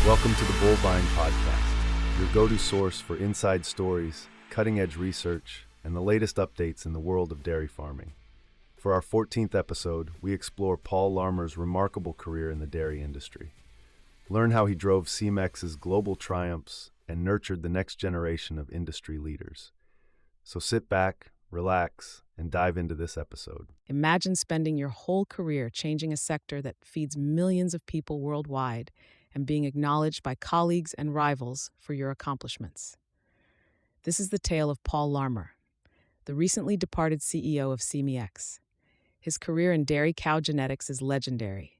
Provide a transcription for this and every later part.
Welcome to the Bullvine Podcast, your go-to source for inside stories, cutting-edge research, and the latest updates in the world of dairy farming. For our 14th episode, we explore Paul Larmer's remarkable career in the dairy industry. Learn how he drove Semex's global triumphs and nurtured the next generation of industry leaders. So sit back, relax, and dive into this episode. Imagine spending your whole career changing a sector that feeds millions of people worldwide and being acknowledged by colleagues and rivals for your accomplishments. This is the tale of Paul Larmer, the recently departed CEO of Semex. His career in dairy cow genetics is legendary.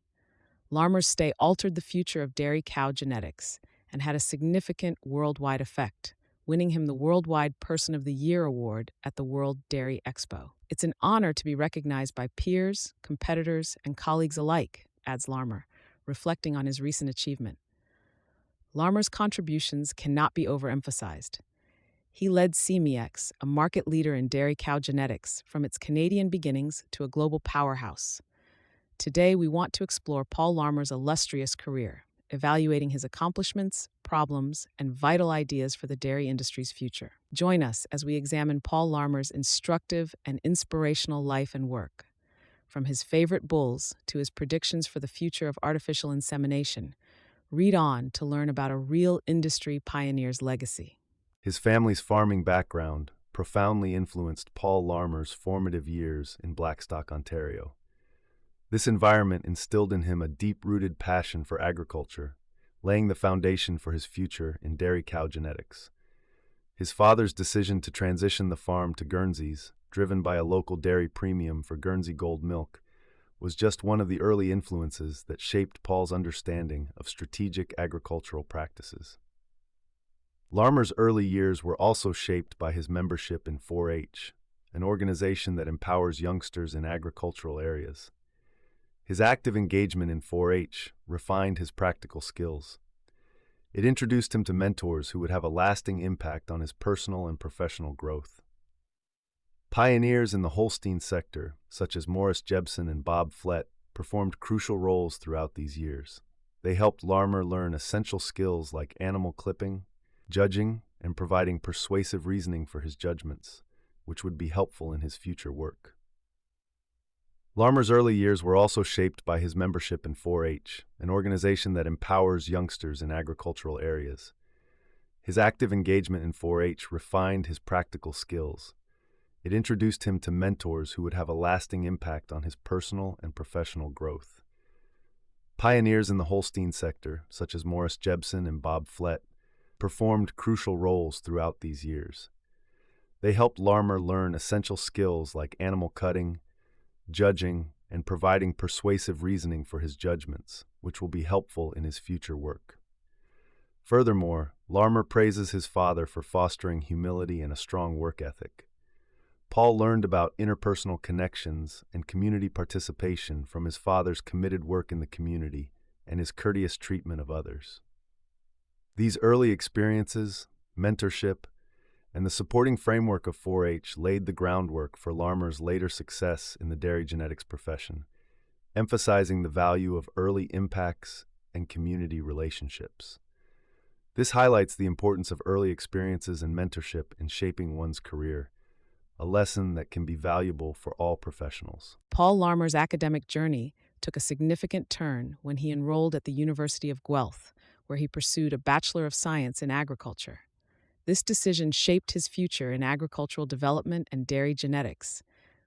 Larmer's stay altered the future of dairy cow genetics and had a significant worldwide effect, winning him the Worldwide Person of the Year award at the World Dairy Expo. It's an honor to be recognized by peers, competitors, and colleagues alike, adds Larmer, reflecting on his recent achievement. Larmer's contributions cannot be overemphasized. He led Semex, a market leader in dairy cow genetics, from its Canadian beginnings to a global powerhouse. Today, we want to explore Paul Larmer's illustrious career, evaluating his accomplishments, problems, and vital ideas for the dairy industry's future. Join us as we examine Paul Larmer's instructive and inspirational life and work. From his favorite bulls to his predictions for the future of artificial insemination, read on to learn about a real industry pioneer's legacy. His family's farming background profoundly influenced Paul Larmer's formative years in Blackstock, Ontario. This environment instilled in him a deep-rooted passion for agriculture, laying the foundation for his future in dairy cow genetics. His father's decision to transition the farm to Guernseys, driven by a local dairy premium for Guernsey Gold milk, was just one of the early influences that shaped Paul's understanding of strategic agricultural practices. Larmer's early years were also shaped by his membership in 4-H, an organization that empowers youngsters in agricultural areas. His active engagement in 4-H refined his practical skills. It introduced him to mentors who would have a lasting impact on his personal and professional growth. Pioneers in the Holstein sector, such as Morris Jebsen and Bob Flett, performed crucial roles throughout these years. They helped Larmer learn essential skills like animal clipping, judging, and providing persuasive reasoning for his judgments, which would be helpful in his future work. Larmer's early years were also shaped by his membership in 4-H, an organization that empowers youngsters in agricultural areas. His active engagement in 4-H refined his practical skills. It introduced him to mentors who would have a lasting impact on his personal and professional growth. Pioneers in the Holstein sector, such as Morris Jebsen and Bob Flett, performed crucial roles throughout these years. They helped Larmer learn essential skills like animal cutting, judging, and providing persuasive reasoning for his judgments, which will be helpful in his future work. Furthermore, Larmer praises his father for fostering humility and a strong work ethic. Paul learned about interpersonal connections and community participation from his father's committed work in the community and his courteous treatment of others. These early experiences, mentorship, and the supporting framework of 4-H laid the groundwork for Larmer's later success in the dairy genetics profession, emphasizing the value of early impacts and community relationships. This highlights the importance of early experiences and mentorship in shaping one's career, a lesson that can be valuable for all professionals. Paul Larmer's academic journey took a significant turn when he enrolled at the University of Guelph, where he pursued a Bachelor of Science in Agriculture. This decision shaped his future in agricultural development and dairy genetics,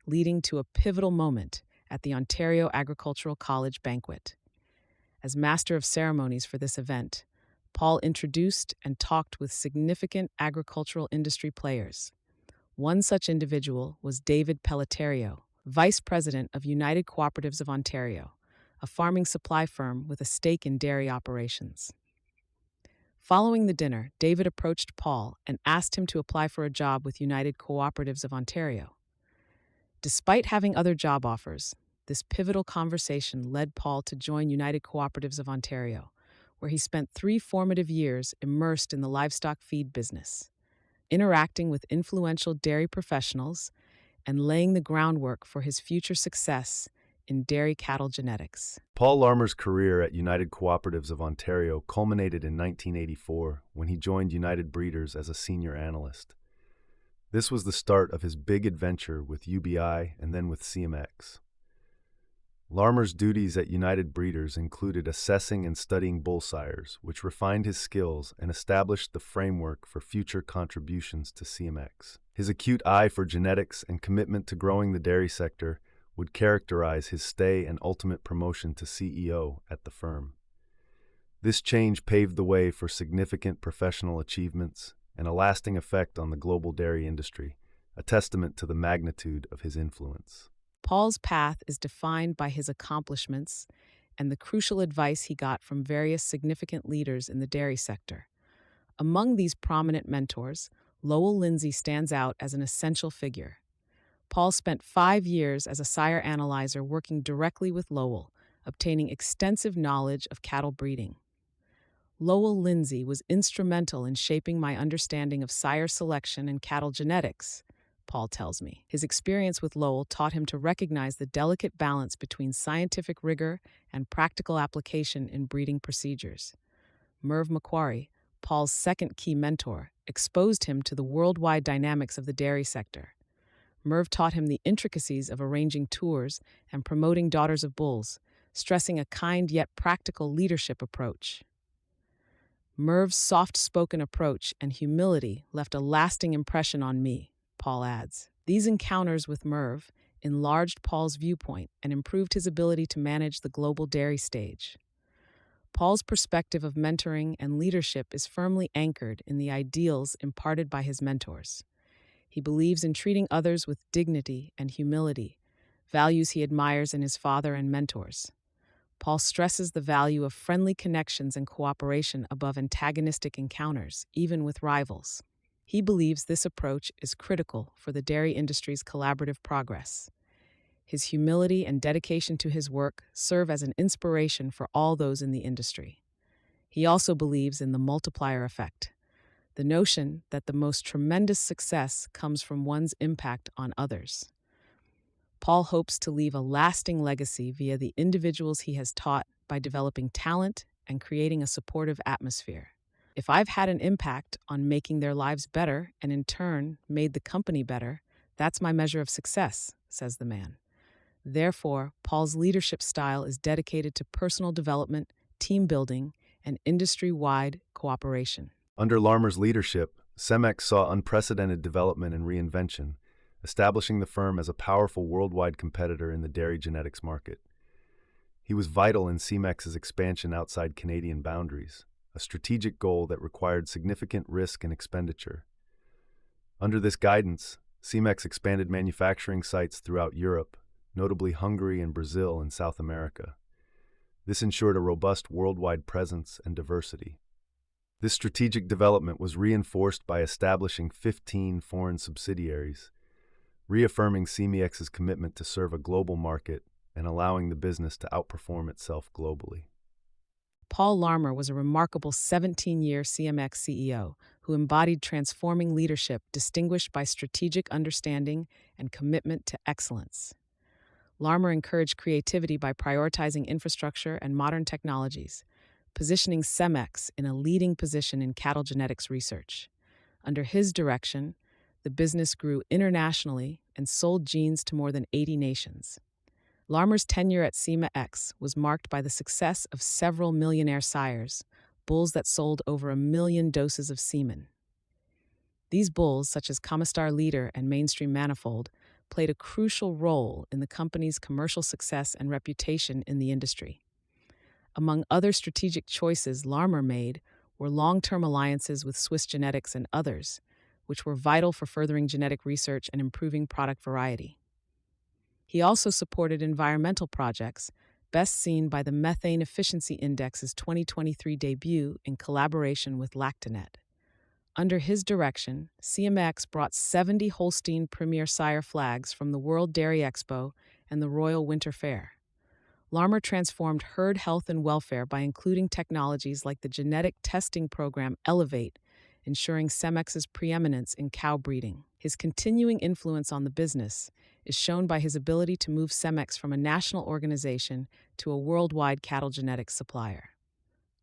leading to a pivotal moment at the Ontario Agricultural College banquet. As Master of Ceremonies for this event, Paul introduced and talked with significant agricultural industry players. One such individual was David Pelletiero, Vice President of United Cooperatives of Ontario, a farming supply firm with a stake in dairy operations. Following the dinner, David approached Paul and asked him to apply for a job with United Cooperatives of Ontario. Despite having other job offers, this pivotal conversation led Paul to join United Cooperatives of Ontario, where he spent 3 formative years immersed in the livestock feed business, interacting with influential dairy professionals and laying the groundwork for his future success in dairy cattle genetics. Paul Larmer's career at United Cooperatives of Ontario culminated in 1984 when he joined United Breeders as a senior analyst. This was the start of his big adventure with UBI and then with Semex. Larmer's duties at United Breeders included assessing and studying bull sires, which refined his skills and established the framework for future contributions to Semex. His acute eye for genetics and commitment to growing the dairy sector would characterize his stay and ultimate promotion to CEO at the firm. This change paved the way for significant professional achievements and a lasting effect on the global dairy industry, a testament to the magnitude of his influence. Paul's path is defined by his accomplishments and the crucial advice he got from various significant leaders in the dairy sector. Among these prominent mentors, Lowell Lindsay stands out as an essential figure. Paul spent 5 years as a sire analyzer working directly with Lowell, obtaining extensive knowledge of cattle breeding. Lowell Lindsay was instrumental in shaping my understanding of sire selection and cattle genetics, Paul tells me. His experience with Lowell taught him to recognize the delicate balance between scientific rigor and practical application in breeding procedures. Merv Macquarie, Paul's second key mentor, exposed him to the worldwide dynamics of the dairy sector. Merv taught him the intricacies of arranging tours and promoting daughters of bulls, stressing a kind yet practical leadership approach. Merv's soft-spoken approach and humility left a lasting impression on me, Paul adds. These encounters with Merv enlarged Paul's viewpoint and improved his ability to manage the global dairy stage. Paul's perspective of mentoring and leadership is firmly anchored in the ideals imparted by his mentors. He believes in treating others with dignity and humility, values he admires in his father and mentors. Paul stresses the value of friendly connections and cooperation above antagonistic encounters, even with rivals. He believes this approach is critical for the dairy industry's collaborative progress. His humility and dedication to his work serve as an inspiration for all those in the industry. He also believes in the multiplier effect, the notion that the most tremendous success comes from one's impact on others. Paul hopes to leave a lasting legacy via the individuals he has taught by developing talent and creating a supportive atmosphere. If I've had an impact on making their lives better and in turn made the company better, that's my measure of success, says the man. Therefore, Paul's leadership style is dedicated to personal development, team building, and industry-wide cooperation. Under Larmer's leadership, Semex saw unprecedented development and reinvention, establishing the firm as a powerful worldwide competitor in the dairy genetics market. He was vital in Semex's expansion outside Canadian boundaries, a strategic goal that required significant risk and expenditure. Under this guidance, Semex expanded manufacturing sites throughout Europe, notably Hungary and Brazil in South America. This ensured a robust worldwide presence and diversity. This strategic development was reinforced by establishing 15 foreign subsidiaries, reaffirming Semex's commitment to serve a global market and allowing the business to outperform itself globally. Paul Larmer was a remarkable 17-year Semex CEO who embodied transforming leadership distinguished by strategic understanding and commitment to excellence. Larmer encouraged creativity by prioritizing infrastructure and modern technologies, positioning Semex in a leading position in cattle genetics research. Under his direction, the business grew internationally and sold genes to more than 80 nations. Larmer's tenure at Semex was marked by the success of several millionaire sires, bulls that sold over 1 million doses of semen. These bulls, such as Comistar Leader and Mainstream Manifold, played a crucial role in the company's commercial success and reputation in the industry. Among other strategic choices Larmer made were long-term alliances with Swiss Genetics and others, which were vital for furthering genetic research and improving product variety. He also supported environmental projects, best seen by the Methane Efficiency Index's 2023 debut in collaboration with Lactanet. Under his direction, Semex brought 70 Holstein Premier Sire flags from the World Dairy Expo and the Royal Winter Fair. Larmer transformed herd health and welfare by including technologies like the genetic testing program Elevate, ensuring Semex's preeminence in cow breeding. His continuing influence on the business is shown by his ability to move Semex from a national organization to a worldwide cattle genetics supplier.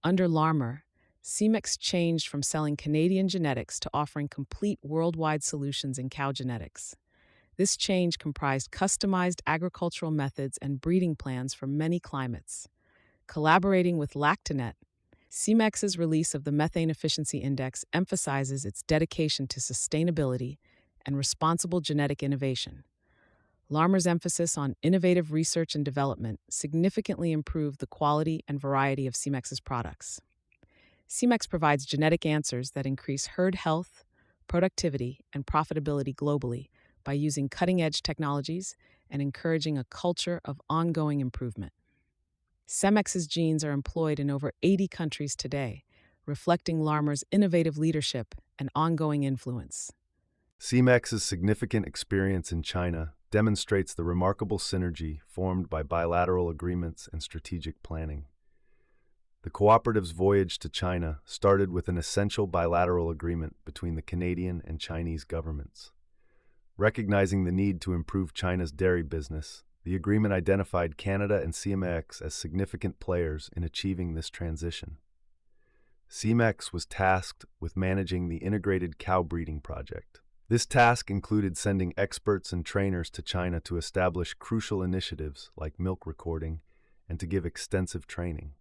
Under Larmer, Semex changed from selling Canadian genetics to offering complete worldwide solutions in cow genetics. This change comprised customized agricultural methods and breeding plans for many climates. Collaborating with Lactanet, Semex's release of the Methane Efficiency Index emphasizes its dedication to sustainability and responsible genetic innovation. Larmer's emphasis on innovative research and development significantly improved the quality and variety of Semex's products. Semex provides genetic answers that increase herd health, productivity, and profitability globally by using cutting-edge technologies and encouraging a culture of ongoing improvement. Semex's genes are employed in over 80 countries today, reflecting Larmer's innovative leadership and ongoing influence. Semex's significant experience in China demonstrates the remarkable synergy formed by bilateral agreements and strategic planning. The cooperative's voyage to China started with an essential bilateral agreement between the Canadian and Chinese governments. Recognizing the need to improve China's dairy business, the agreement identified Canada and Semex as significant players in achieving this transition. Semex was tasked with managing the integrated cow breeding project. This task included sending experts and trainers to China to establish crucial initiatives like milk recording and to give extensive training.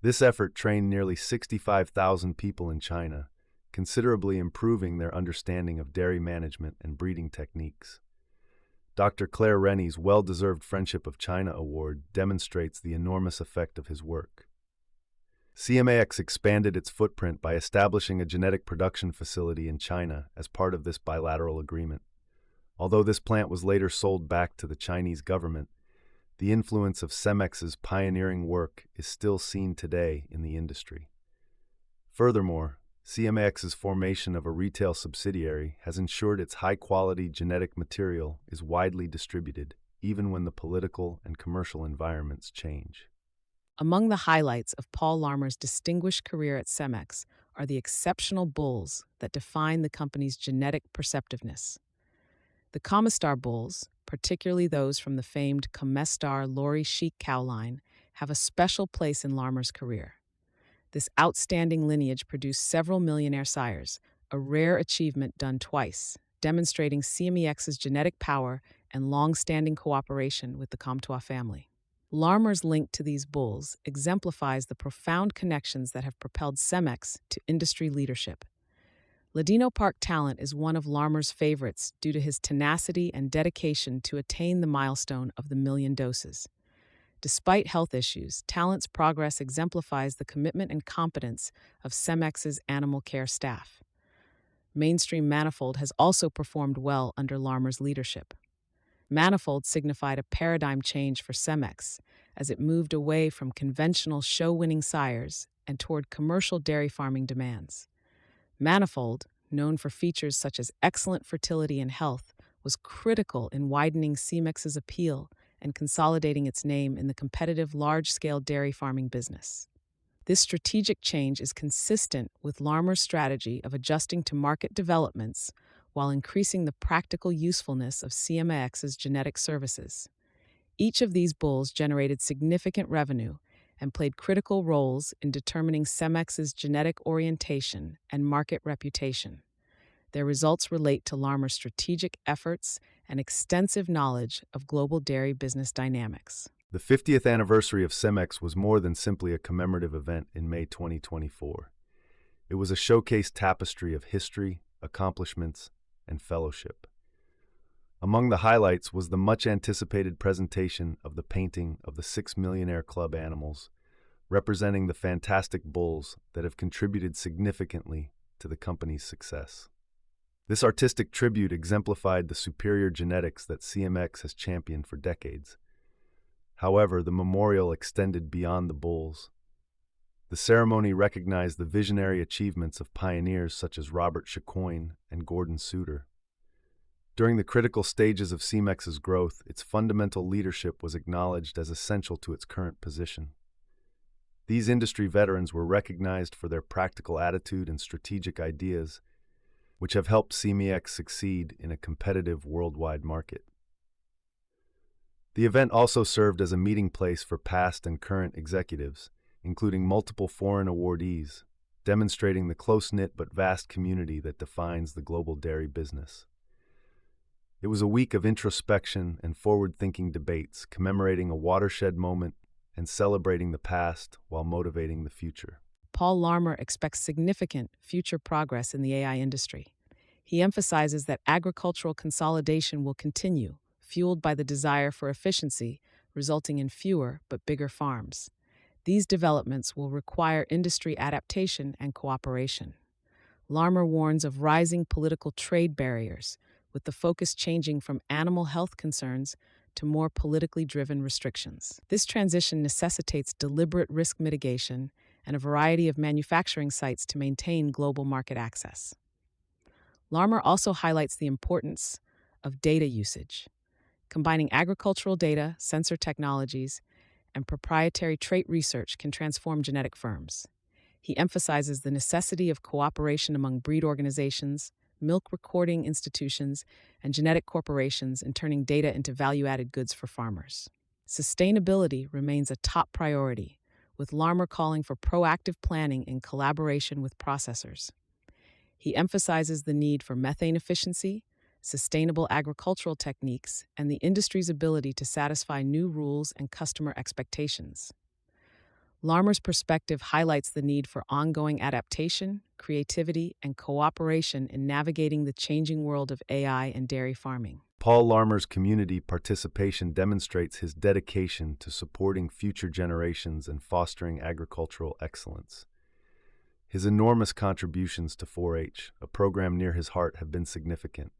This effort trained nearly 65,000 people in China, considerably improving their understanding of dairy management and breeding techniques. Dr. Claire Rennie's well-deserved Friendship of China Award demonstrates the enormous effect of his work. CMAX expanded its footprint by establishing a genetic production facility in China as part of this bilateral agreement. Although this plant was later sold back to the Chinese government, the influence of Semex's pioneering work is still seen today in the industry. Furthermore, CMAX's formation of a retail subsidiary has ensured its high-quality genetic material is widely distributed, even when the political and commercial environments change. Among the highlights of Paul Larmer's distinguished career at Semex are the exceptional bulls that define the company's genetic perceptiveness. The Comistar bulls, particularly those from the famed Comistar Lori Chic cow line, have a special place in Larmer's career. This outstanding lineage produced several millionaire sires, a rare achievement done twice, demonstrating CMEX's genetic power and long-standing cooperation with the Comtois family. Larmer's link to these bulls exemplifies the profound connections that have propelled Semex to industry leadership. Ladino Park Talent is one of Larmer's favorites due to his tenacity and dedication to attain the milestone of the 1,000,000 doses. Despite health issues, Talent's progress exemplifies the commitment and competence of Semex's animal care staff. Mainstream Manifold has also performed well under Larmer's leadership. Manifold signified a paradigm change for Semex as it moved away from conventional show-winning sires and toward commercial dairy farming demands. Manifold, known for features such as excellent fertility and health, was critical in widening Semex's appeal and consolidating its name in the competitive large-scale dairy farming business. This strategic change is consistent with Larmer's strategy of adjusting to market developments while increasing the practical usefulness of CMAX's genetic services. Each of these bulls generated significant revenue and played critical roles in determining Semex's genetic orientation and market reputation. Their results relate to Larmer's strategic efforts and extensive knowledge of global dairy business dynamics. The 50th anniversary of Semex was more than simply a commemorative event in May 2024. It was a showcase tapestry of history, accomplishments, and fellowship. Among the highlights was the much-anticipated presentation of the painting of the 6 Millionaire Club animals, representing the fantastic bulls that have contributed significantly to the company's success. This artistic tribute exemplified the superior genetics that CMX has championed for decades. However, the memorial extended beyond the bulls. The ceremony recognized the visionary achievements of pioneers such as Robert Chicoine and Gordon Suter. During the critical stages of Semex's growth, its fundamental leadership was acknowledged as essential to its current position. These industry veterans were recognized for their practical attitude and strategic ideas, which have helped CMEX succeed in a competitive worldwide market. The event also served as a meeting place for past and current executives, including multiple foreign awardees, demonstrating the close-knit but vast community that defines the global dairy business. It was a week of introspection and forward-thinking debates, commemorating a watershed moment and celebrating the past while motivating the future. Paul Larmer expects significant future progress in the AI industry. He emphasizes that agricultural consolidation will continue, fueled by the desire for efficiency, resulting in fewer but bigger farms. These developments will require industry adaptation and cooperation. Larmer warns of rising political trade barriers, with the focus changing from animal health concerns to more politically driven restrictions. This transition necessitates deliberate risk mitigation and a variety of manufacturing sites to maintain global market access. Larmer also highlights the importance of data usage. Combining agricultural data, sensor technologies, and proprietary trait research can transform genetic firms. He emphasizes the necessity of cooperation among breed organizations, milk recording institutions, and genetic corporations in turning data into value-added goods for farmers. Sustainability remains a top priority, with Larmer calling for proactive planning in collaboration with processors. He emphasizes the need for methane efficiency, sustainable agricultural techniques, and the industry's ability to satisfy new rules and customer expectations. Larmer's perspective highlights the need for ongoing adaptation, creativity, and cooperation in navigating the changing world of AI and dairy farming. Paul Larmer's community participation demonstrates his dedication to supporting future generations and fostering agricultural excellence. His enormous contributions to 4-H, a program near his heart, have been significant.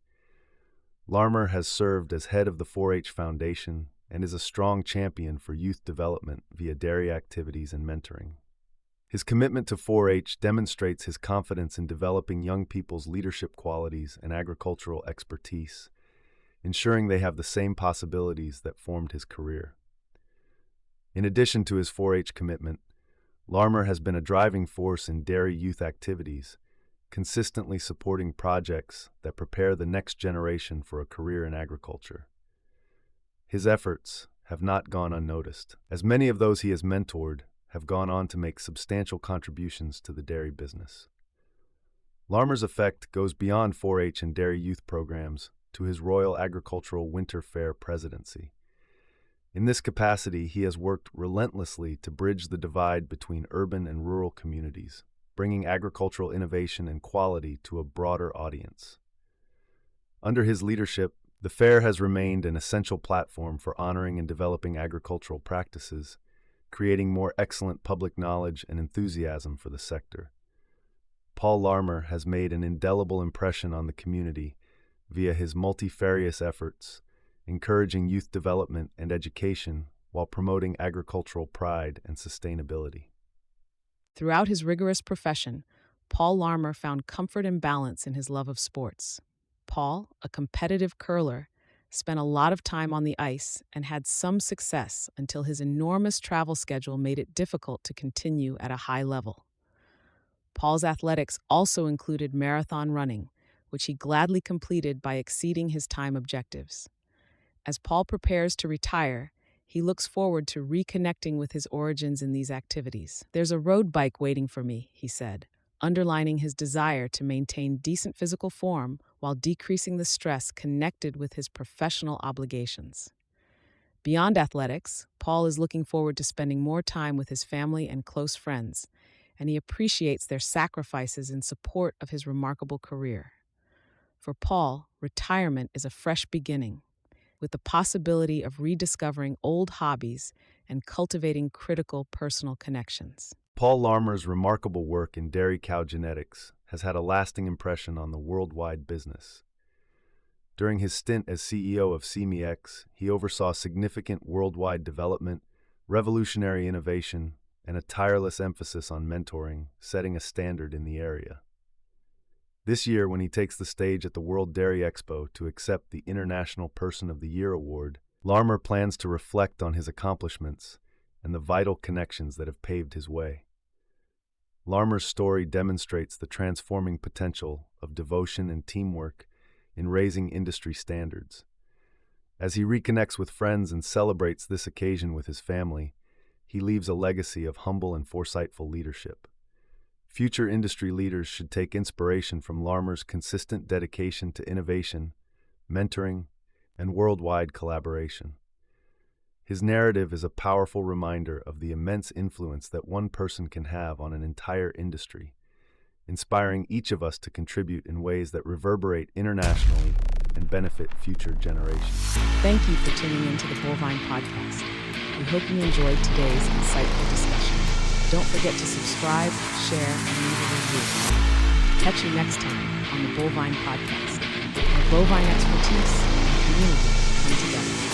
Larmer has served as head of the 4-H Foundation and is a strong champion for youth development via dairy activities and mentoring. His commitment to 4-H demonstrates his confidence in developing young people's leadership qualities and agricultural expertise, ensuring they have the same possibilities that formed his career. In addition to his 4-H commitment, Larmer has been a driving force in dairy youth activities, consistently supporting projects that prepare the next generation for a career in agriculture. His efforts have not gone unnoticed, as many of those he has mentored have gone on to make substantial contributions to the dairy business. Larmer's effect goes beyond 4-H and dairy youth programs to his Royal Agricultural Winter Fair presidency. In this capacity, he has worked relentlessly to bridge the divide between urban and rural communities, bringing agricultural innovation and quality to a broader audience. Under his leadership, the fair has remained an essential platform for honoring and developing agricultural practices, creating more excellent public knowledge and enthusiasm for the sector. Paul Larmer has made an indelible impression on the community via his multifarious efforts, encouraging youth development and education while promoting agricultural pride and sustainability. Throughout his rigorous profession, Paul Larmer found comfort and balance in his love of sports. Paul, a competitive curler, spent a lot of time on the ice and had some success until his enormous travel schedule made it difficult to continue at a high level. Paul's athletics also included marathon running, which he gladly completed by exceeding his time objectives. As Paul prepares to retire, he looks forward to reconnecting with his origins in these activities. "There's a road bike waiting for me," he said, underlining his desire to maintain decent physical form while decreasing the stress connected with his professional obligations. Beyond athletics, Paul is looking forward to spending more time with his family and close friends, and he appreciates their sacrifices in support of his remarkable career. For Paul, retirement is a fresh beginning, with the possibility of rediscovering old hobbies and cultivating critical personal connections. Paul Larmer's remarkable work in dairy cow genetics has had a lasting impression on the worldwide business. During his stint as CEO of Semex, he oversaw significant worldwide development, revolutionary innovation, and a tireless emphasis on mentoring, setting a standard in the area. This year, when he takes the stage at the World Dairy Expo to accept the International Person of the Year award, Larmer plans to reflect on his accomplishments and the vital connections that have paved his way. Larmer's story demonstrates the transforming potential of devotion and teamwork in raising industry standards. As he reconnects with friends and celebrates this occasion with his family, he leaves a legacy of humble and foresightful leadership. Future industry leaders should take inspiration from Larmer's consistent dedication to innovation, mentoring, and worldwide collaboration. His narrative is a powerful reminder of the immense influence that one person can have on an entire industry, inspiring each of us to contribute in ways that reverberate internationally and benefit future generations. Thank you for tuning into the Bovine Podcast. We hope you enjoyed today's insightful discussion. Don't forget to subscribe, share, and leave a review. Catch you next time on the Bovine Podcast, where bovine expertise and community come together.